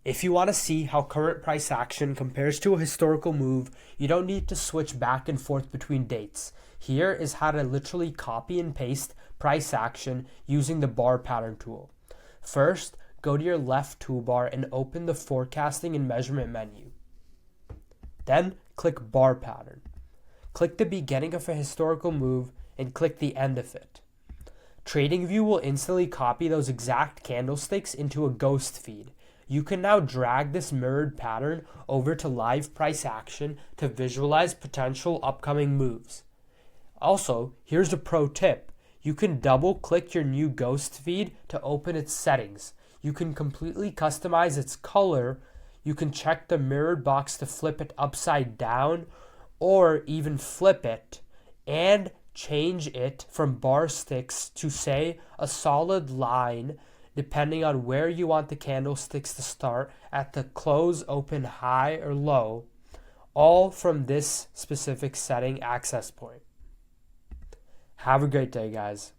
If you want to see how current price action compares to a historical move, you don't need to switch back and forth between dates. Here is how to literally copy and paste price action using the bar pattern tool. First, go to your left toolbar and open the forecasting and measurement menu. Then click bar pattern. Click the beginning of a historical move and click the end of it. TradingView will instantly copy those exact candlesticks into a ghost feed. You can now drag this mirrored pattern over to live price action to visualize potential upcoming moves. Also, here's a pro tip. You can double click your new ghost feed to open its settings. You can completely customize its color. You can check the mirrored box to flip it upside down or even flip it and change it from bar sticks to, say, a solid line, depending on where you want the candlesticks to start at the close, open, high, or low, all from this specific setting access point. Have a great day, guys.